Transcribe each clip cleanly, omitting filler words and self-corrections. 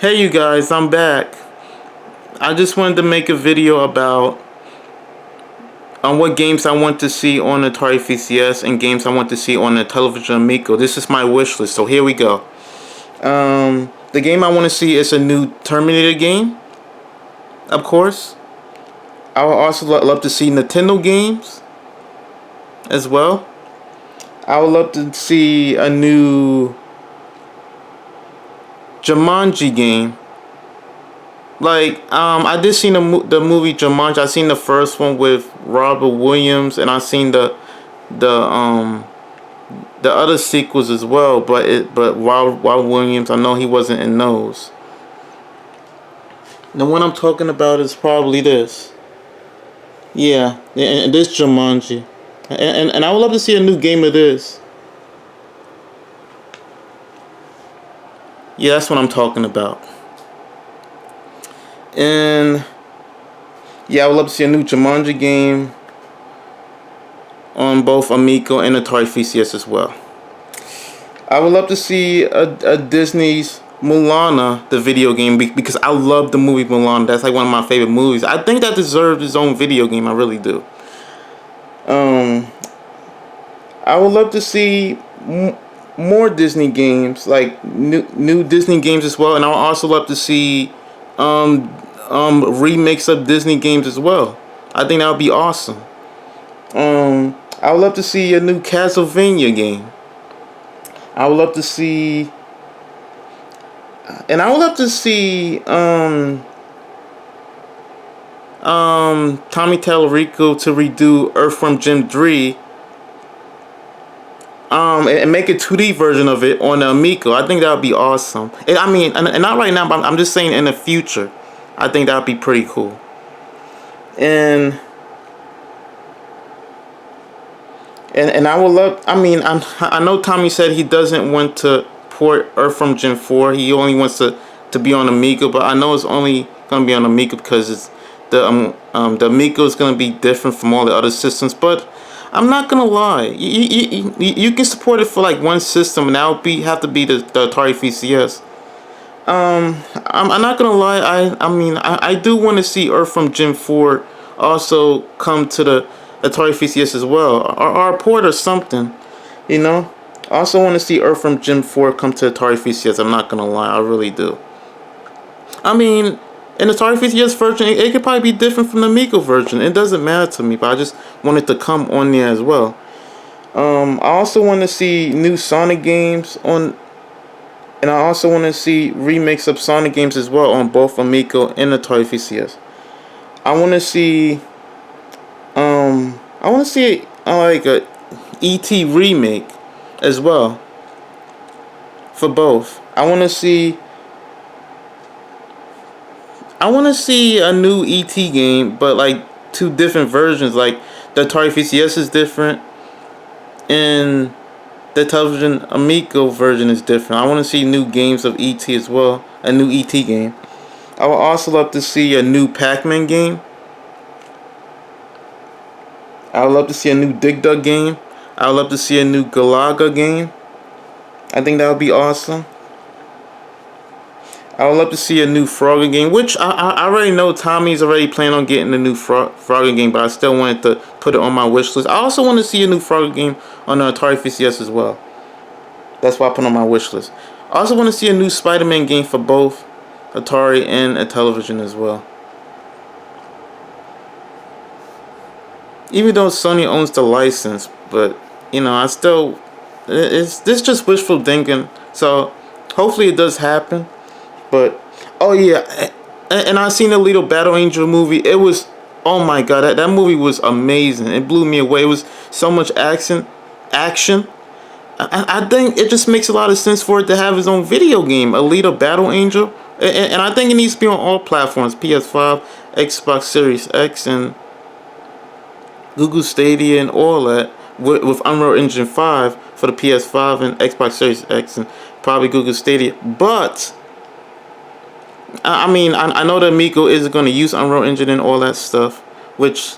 Hey you guys, I'm back. I just wanted to make a video about what games I want to see on Atari VCS and games I want to see on the television Amico. This is my wish list, so here we go. The game I want to see is a new Terminator game, of course. I would also love to see Nintendo games as well. I would love to see a new Jumanji game. I did see the movie Jumanji. I seen the first one with Robert Williams, and I seen the um the other sequels as well. But Robert Williams, I know he wasn't in those. The one I'm talking about is probably this. Yeah, and this Jumanji, and I would love to see a new game of this. Yeah, that's what I'm talking about. And yeah, I would love to see a new Jumanji game on both Amico and Atari VCS as well. I would love to see a Disney's Moana, the video game, because I love the movie Moana. That's like one of my favorite movies. I think that deserves its own video game. I really do. I would love to see more Disney games, like new Disney games as well, and I would also love to see remakes of Disney games as well. I think that would be awesome. I would love to see a new Castlevania game. I would love to see, and I would love to see Tommy Tallarico to redo Earthworm Jim 3. And make a 2D version of it on the Amico. I think that would be awesome. And not right now, but I'm just saying in the future. I think that would be pretty cool. And I would love. I know Tommy said he doesn't want to port Earthworm Jim 4. He only wants to be on Amico, but I know it's only gonna be on Amico because it's the Amico is gonna be different from all the other systems, but. I'm not gonna lie. You can support it for like one system, and that would have to be the Atari VCS. I'm not gonna lie. I do want to see Earthworm Jim 4 also come to the Atari VCS as well, or a port or something. You know. I also want to see Earthworm Jim 4 come to Atari VCS. I'm not gonna lie. I really do. In the Atari VCS version, it could probably be different from the Amico version. It doesn't matter to me, but I just want it to come on there as well. I also want to see new Sonic games on, and I also want to see remakes of Sonic games as well on both Amico and Atari VCS. I want to see, like a ET remake as well for both. I want to see a new ET game, but like two different versions. Like the Atari VCS is different, and the television Amico version is different. I want to see new games of ET as well, a new ET game. I would also love to see a new Pac-Man game. I would love to see a new Dig Dug game. I would love to see a new Galaga game. I think that would be awesome. I would love to see a new Frogger game, which I already know Tommy's already planning on getting a new Frogger game, but I still wanted to put it on my wish list. I also want to see a new Frogger game on the Atari VCS as well. That's why I put on my wish list. I also want to see a new Spider-Man game for both Atari and a television as well. Even though Sony owns the license, but this just wishful thinking. So hopefully it does happen. But oh yeah, and I seen the Little Battle Angel movie. It was, oh my god, that movie was amazing. It blew me away. It was so much action. I think it just makes a lot of sense for it to have its own video game, Alita Battle Angel, and I think it needs to be on all platforms: PS5, Xbox Series X, and Google Stadia, and all that with Unreal Engine 5 for the PS5 and Xbox Series X, and probably Google Stadia, but. I know that Amico is going to use Unreal Engine and all that stuff, which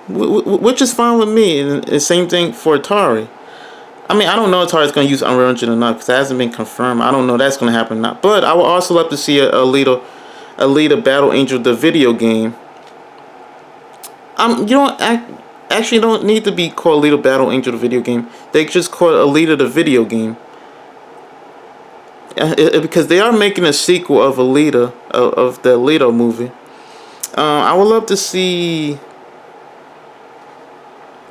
is fine with me. And the same thing for Atari. I mean, I don't know if Atari's going to use Unreal Engine or not because that hasn't been confirmed. I don't know if that's going to happen or not. But I would also love to see a Alita Battle Angel, the video game. You don't actually don't need to be called Alita Battle Angel, the video game. They just call it Alita, the video game. Because they are making a sequel of Alita, of the Alita movie. I would love to see.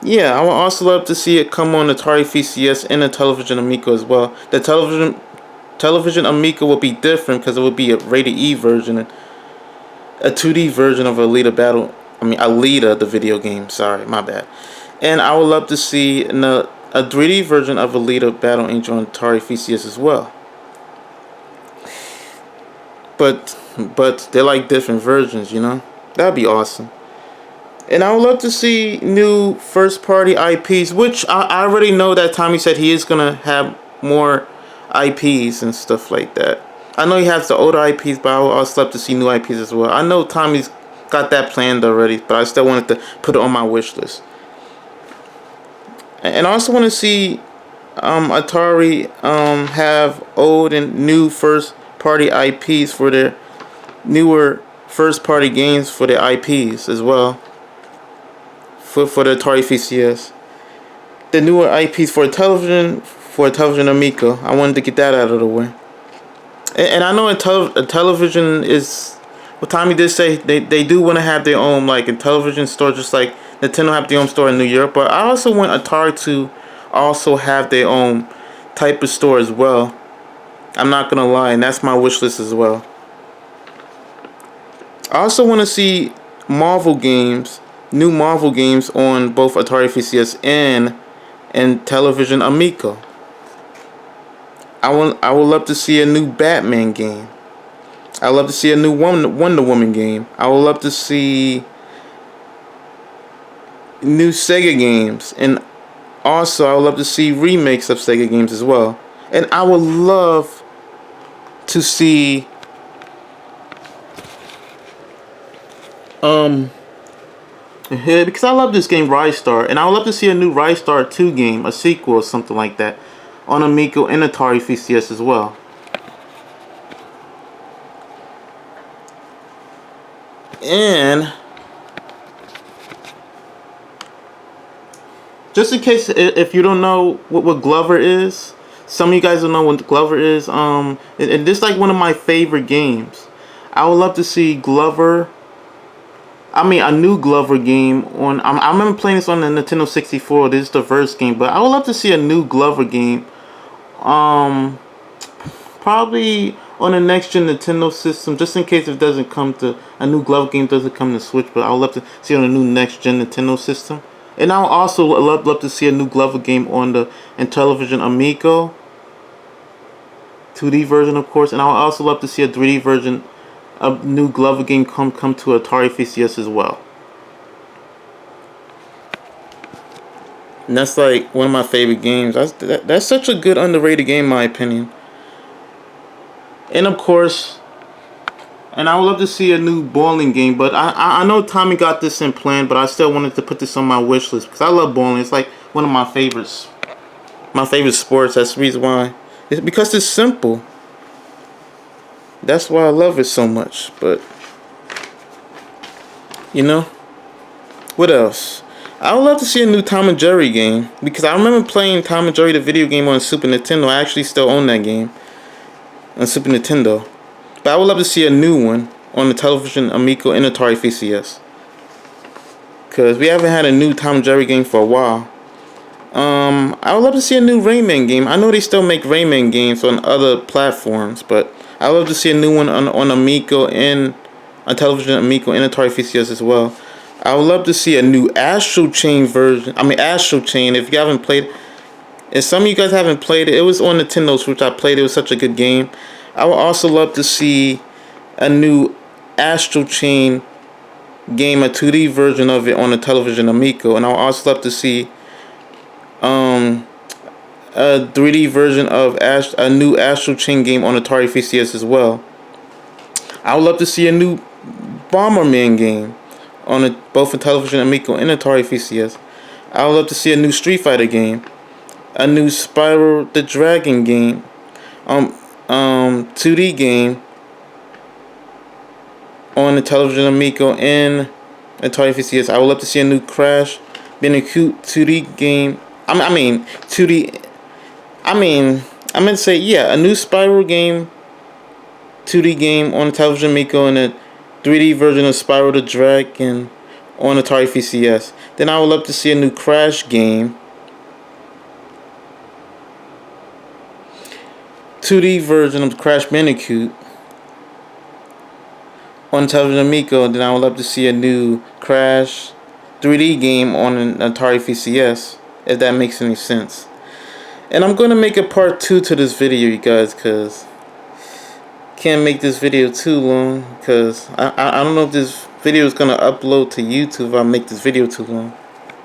Yeah, I would also love to see it come on Atari VCS and a television Amico as well. The television Amico will be different because it will be a rated E version, a 2D version of Alita Battle. I mean, Alita, the video game. Sorry, my bad. And I would love to see a 3D version of Alita Battle Angel on Atari VCS as well. But they're like different versions, you know? That'd be awesome. And I would love to see new first-party IPs, which I already know that Tommy said he is going to have more IPs and stuff like that. I know he has the older IPs, but I would also love to see new IPs as well. I know Tommy's got that planned already, but I still wanted to put it on my wish list. And I also want to see Atari have old and new first-party IPs for their newer first-party games for their IPs as well. For the Atari VCS, the newer IPs for television Amico. I wanted to get that out of the way. And I know a television is. Well, Tommy did say they do want to have their own like a television store, just like Nintendo have their own store in New York. But I also want Atari to also have their own type of store as well. I'm not gonna lie, and that's my wish list as well. I also want to see Marvel games. New Marvel games on both Atari VCS and television Amico. I would love to see a new Batman game. I would love to see a new Wonder Woman game. I would love to see new Sega games, and also I would love to see remakes of Sega games as well. And I would love to see because I love this game, Rise Star, and I would love to see a new Rise Star 2 game, a sequel or something like that, on Amico and Atari VCS as well. And just in case if you don't know what Glover is, some of you guys don't know what Glover is. And this is like one of my favorite games. I would love to see Glover. I mean, a new Glover game on. I remember playing this on the Nintendo 64. This is the first game, but I would love to see a new Glover game. Probably on the next gen Nintendo system, just in case it doesn't come to a new Glover game doesn't come to Switch. But I would love to see it on a new next gen Nintendo system. And I would also love to see a new Glover game on the Intellivision Amico 2D version, of course. And I would also love to see a 3D version. A new Glover game come to Atari VCS as well. And that's like one of my favorite games. That's such a good underrated game in my opinion. And of course, and I would love to see a new bowling game, but I know Tommy got this in plan, but I still wanted to put this on my wish list because I love bowling. It's like one of my favorites. My favorite sports. That's the reason why. It's because it's simple. That's why I love it so much. But you know, what else? I would love to see a new Tom and Jerry game because I remember playing Tom and Jerry the video game on Super Nintendo. I actually still own that game on Super Nintendo. But I would love to see a new one on the television Amico and Atari VCS because we haven't had a new Tom and Jerry game for a while. I would love to see a new Rayman game. I know they still make Rayman games on other platforms, but I would love to see a new one on Amico and on television Amico and Atari VCS as well. I would love to see a new Astral Chain version. I mean Astral Chain. If you haven't played, if some of you guys haven't played it, it was on Nintendo Switch. I played it. It was such a good game. I would also love to see a new Astral Chain game, a 2D version of it on the television Amico, and I would also love to see a 3D version of a new Astral Chain game on Atari VCS as well. I would love to see a new Bomberman game on both a television Amico and Atari VCS. I would love to see a new Street Fighter game, a new Spyro the Dragon game, 2D game on the television Amico and Atari VCS. I would love to see a new Crash Bandicoot 2D game. I mean 2D. I meant to say, yeah, a new Spyro game, 2D game on the television Amico, and a 3D version of Spyro the Dragon on Atari VCS. Then I would love to see a new Crash game, 2D version of Crash Bandicoot on television Amico. Then I would love to see a new Crash 3D game on an Atari VCS, if that makes any sense. And I'm going to make a part 2 to this video, you guys, because can't make this video too long, because I don't know if this video is going to upload to YouTube if I make this video too long.